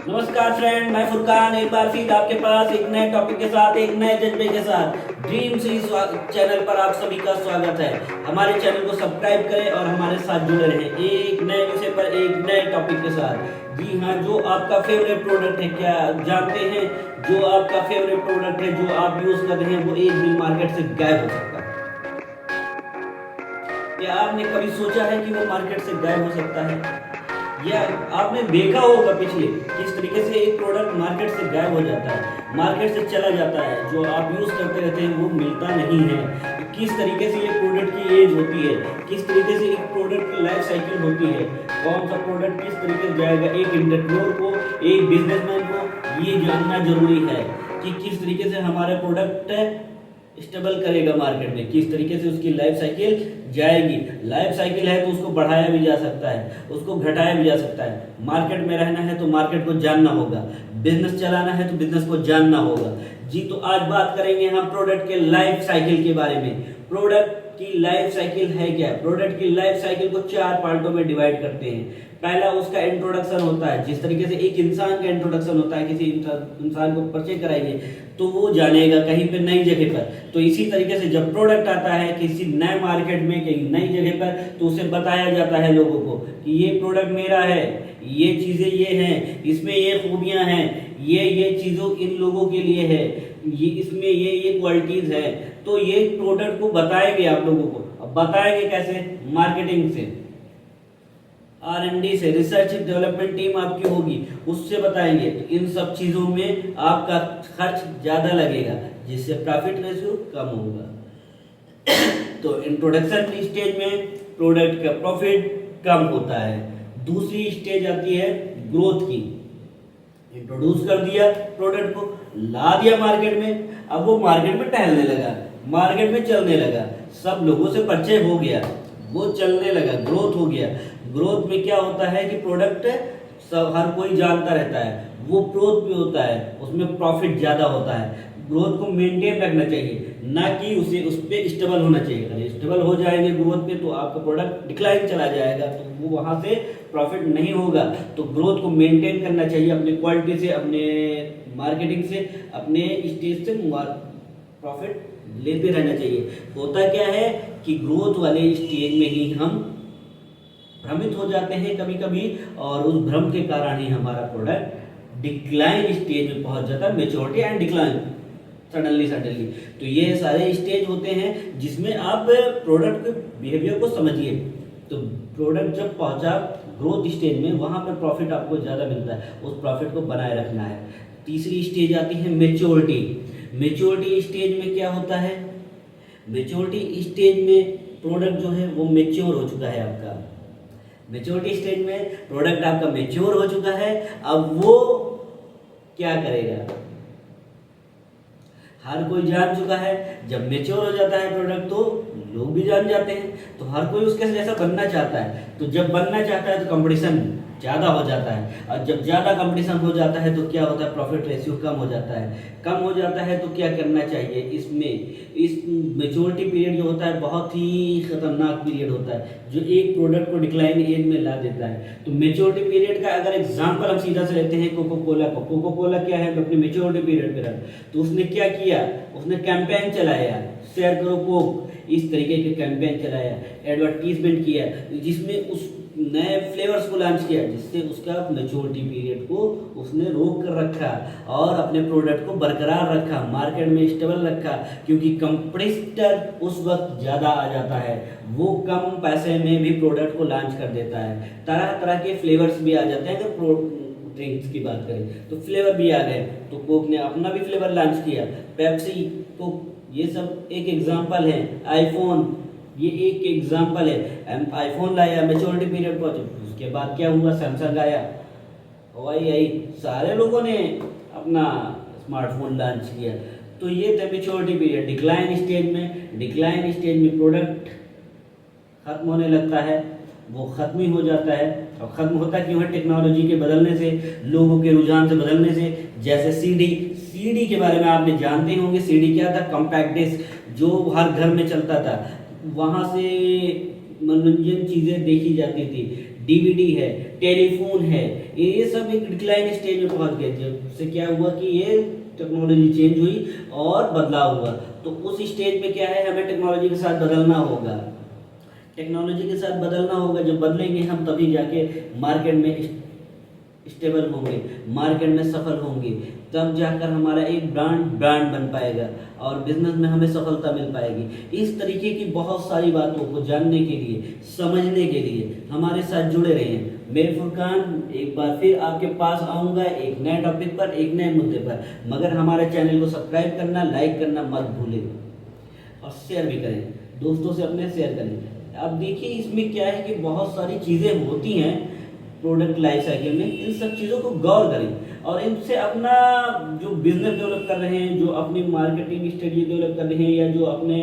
नमस्कार फ्रेंड, मैं फुरकान एक बार फिर आपके पास एक नए टॉपिक के साथ, एक नए जज्बे के साथ ड्रीम सीरीज चैनल पर आप सभी का स्वागत है। हमारे चैनल को सब्सक्राइब करें और हमारे साथ जुड़े रहें एक नए विषय पर, एक नए टॉपिक के साथ। जी हाँ, जो आपका फेवरेट प्रोडक्ट है, क्या जानते हैं? जो आपका फेवरेट प्रोडक्ट है, जो आप यूज कर रहे हैं, वो एक दिन मार्केट से गायब हो सकता है। क्या आपने कभी सोचा है कि वो मार्केट से गायब हो सकता है? या आपने देखा होगा पिछले किस तरीके से एक प्रोडक्ट मार्केट से गायब हो जाता है, मार्केट से चला जाता है, जो आप यूज करते रहते हैं वो मिलता नहीं है। तो किस तरीके से ये प्रोडक्ट की एज होती है, किस तरीके से एक प्रोडक्ट की लाइफ साइकिल होती है, कौन सा प्रोडक्ट किस तरीके से जाएगा, एक एंटरप्रेन्योर को, एक बिजनेसमैन को ये जानना जरूरी है कि किस तरीके से हमारा प्रोडक्ट स्टेबल करेगा मार्केट में, किस तरीके से उसकी लाइफ साइकिल जाएगी। लाइफ साइकिल है तो उसको बढ़ाया भी जा सकता है, उसको घटाया भी जा सकता है। मार्केट में रहना है तो मार्केट को जानना होगा, बिजनेस चलाना है तो बिजनेस को जानना होगा। जी, तो आज बात करेंगे हम प्रोडक्ट के लाइफ साइकिल के बारे में। प्रोडक्ट की लाइफ साइकिल है क्या? प्रोडक्ट की लाइफ साइकिल को 4 पार्टों में डिवाइड करते हैं। पहला उसका इंट्रोडक्शन होता है, जिस तरीके से एक इंसान का इंट्रोडक्शन होता है, किसी इंसान को परिचय कराएंगे तो वो जानेगा कहीं पे नई जगह पर। तो इसी तरीके से जब प्रोडक्ट आता है किसी नए मार्केट में, कहीं नई जगह पर, तो उसे बताया जाता है लोगों को कि ये प्रोडक्ट मेरा है, ये चीजें ये हैं, इसमें ये खूबियां हैं, ये चीजों इन लोगों के लिए है, ये इसमें ये क्वालिटीज है। तो ये प्रोडक्ट को बताएंगे आप लोगों को। अब बताएंगे कैसे? मार्केटिंग से, R&D से, रिसर्च डेवलपमेंट टीम आपकी होगी, उससे बताएंगे। तो इन सब चीजों में आपका खर्च ज्यादा लगेगा, जिससे प्रॉफिट रेशियो कम होगा। तो इंट्रोडक्शन स्टेज में प्रोडक्ट का प्रॉफिट कम होता है। दूसरी स्टेज आती है ग्रोथ की। इंट्रोड्यूस कर दिया प्रोडक्ट को, ला दिया मार्केट में, अब वो मार्केट में टहलने लगा, मार्केट में चलने लगा, सब लोगों से परिचय हो गया, वो चलने लगा, ग्रोथ हो गया। ग्रोथ में क्या होता है कि प्रोडक्ट सब हर कोई जानता रहता है, वो ग्रोथ भी होता है, उसमें प्रॉफिट ज्यादा होता है। ग्रोथ को मेंटेन रखना चाहिए, ना कि उसे उस पर स्टेबल होना चाहिए। अगर स्टेबल हो जाएंगे ग्रोथ पे तो आपका प्रोडक्ट डिक्लाइन चला जाएगा, तो वो वहां से प्रॉफिट नहीं होगा। तो ग्रोथ को मेंटेन करना चाहिए अपने क्वालिटी से, अपने मार्केटिंग से, अपने स्टेज से प्रॉफिट लेते रहना चाहिए। होता क्या है कि ग्रोथ वाले स्टेज में ही हम भ्रमित हो जाते हैं कभी कभी, और उस भ्रम के कारण ही हमारा प्रोडक्ट डिक्लाइन स्टेज में पहुंच जाता है, मेच्योरिटी एंड डिक्लाइन सडनली। तो ये सारे स्टेज होते हैं जिसमें आप प्रोडक्ट के बिहेवियर को समझिए। तो प्रोडक्ट जब पहुंचा ग्रोथ स्टेज में, वहां पर प्रॉफिट आपको ज्यादा मिलता है, उस प्रॉफिट को बनाए रखना है। तीसरी स्टेज आती है मेच्योरिटी। मेच्योरिटी स्टेज में क्या होता है? मेच्योरिटी स्टेज में प्रोडक्ट जो है वो मेच्योर हो चुका है आपका। मेच्योरिटी स्टेज में प्रोडक्ट आपका मेच्योर हो चुका है। अब वो क्या करेगा? हर कोई जान चुका है। जब मेच्योर हो जाता है प्रोडक्ट तो लोग भी जान जाते हैं, तो हर कोई उसके जैसा बनना चाहता है। तो जब बनना चाहता है तो कंपटीशन ज़्यादा हो जाता है, और जब ज़्यादा कंपटीशन हो जाता है तो क्या होता है? प्रॉफिट रेशियो कम हो जाता है। कम हो जाता है तो क्या करना चाहिए? इस मेच्योरिटी पीरियड जो होता है बहुत ही खतरनाक पीरियड होता है, जो एक प्रोडक्ट को डिक्लाइन एज में ला देता है। तो मेच्योरिटी पीरियड का अगर एग्जाम्पल हम सीधा से लेते हैं कोको कोला को। कोको कोला क्या है? अपने मेच्योरिटी पीरियड पे रहा, तो उसने क्या किया? उसने कैंपेन चलाया, शेयर करो कोक, इस तरीके के कैंपेन चलाया, एडवर्टीजमेंट किया, जिसमें उस नए फ्लेवर्स को लॉन्च किया, जिससे उसका मेच्योरिटी पीरियड को उसने रोक कर रखा और अपने प्रोडक्ट को बरकरार रखा, मार्केट में स्टेबल रखा। क्योंकि कंपटीटर उस वक्त ज़्यादा आ जाता है, वो कम पैसे में भी प्रोडक्ट को लॉन्च कर देता है। तरह तरह के फ्लेवर्स भी आ जाते हैं। अगर ड्रिंक्स की बात करें तो फ्लेवर भी आ गए, तो कोक ने अपना भी फ्लेवर लॉन्च किया, पेप्सी, कोक, ये सब एक एग्जाम्पल है। आईफोन, ये एक एग्जाम्पल है। आईफोन लाया, मेच्योरिटी पीरियड पहुंचे, उसके बाद क्या हुआ? सैमसंग आया, हवाई आई, सारे लोगों ने अपना स्मार्टफोन लॉन्च किया। तो ये था मेच्योरिटी पीरियड। डिक्लाइन स्टेज में प्रोडक्ट खत्म होने लगता है, वो खत्म ही हो जाता है। और खत्म होता क्यों है? टेक्नोलॉजी के बदलने से, लोगों के रुझान से बदलने से। जैसे सीडी के बारे में आपने जानते होंगे। सीडी क्या था? कॉम्पैक्ट डिस्क, जो हर घर में चलता था। वहाँ से मनोरंजन चीज़ें देखी जाती थी। डीवीडी है, टेलीफोन है, ये सब एक डिक्लाइन स्टेज में पहुंच गए। जिससे क्या हुआ कि ये टेक्नोलॉजी चेंज हुई और बदलाव हुआ। तो उस स्टेज पे क्या है, हमें टेक्नोलॉजी के साथ बदलना होगा। टेक्नोलॉजी के साथ बदलना होगा, जब बदलेंगे हम तभी जाके मार्केट में स्टेबल होंगे, मार्केट में सफल होंगे, तब जाकर हमारा एक ब्रांड बन पाएगा और बिजनेस में हमें सफलता मिल पाएगी। इस तरीके की बहुत सारी बातों को जानने के लिए, समझने के लिए हमारे साथ जुड़े रहें। मैं फुरकान एक बार फिर आपके पास आऊँगा एक नए टॉपिक पर, एक नए मुद्दे पर। मगर हमारे चैनल को सब्सक्राइब करना, लाइक करना मत भूलें और शेयर भी करें, दोस्तों से अपने शेयर करें। अब देखिए इसमें क्या है कि बहुत सारी चीज़ें होती हैं प्रोडक्ट लाइफ साइकिल में, इन सब चीज़ों को गौर करें और इनसे अपना जो बिजनेस डेवलप कर रहे हैं, जो अपनी मार्केटिंग स्ट्रेटजी डेवलप कर रहे हैं, या जो अपने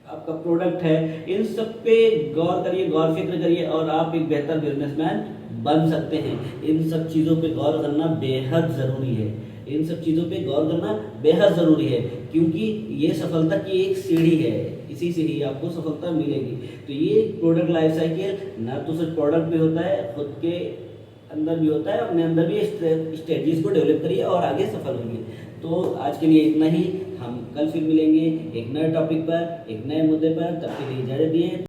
आपका प्रोडक्ट है, इन सब पे गौर करिए, गौर फिक्र करिए और आप एक बेहतर बिजनेसमैन बन सकते हैं। इन सब चीज़ों पे गौर करना बेहद ज़रूरी है, इन सब चीज़ों पे गौर करना बेहद ज़रूरी है, क्योंकि ये सफलता की एक सीढ़ी है, इसी से ही आपको सफलता मिलेगी। तो ये प्रोडक्ट लाइफ साइकिल ना तो सिर्फ प्रोडक्ट पे होता है, खुद के अंदर भी होता है। अपने अंदर भी स्ट्रेटजीज को डेवलप करिए और आगे सफल होंगे। तो आज के लिए इतना ही, हम कल फिर मिलेंगे एक नए टॉपिक पर, एक नए मुद्दे पर। तब के लिए इजाज़त दिए।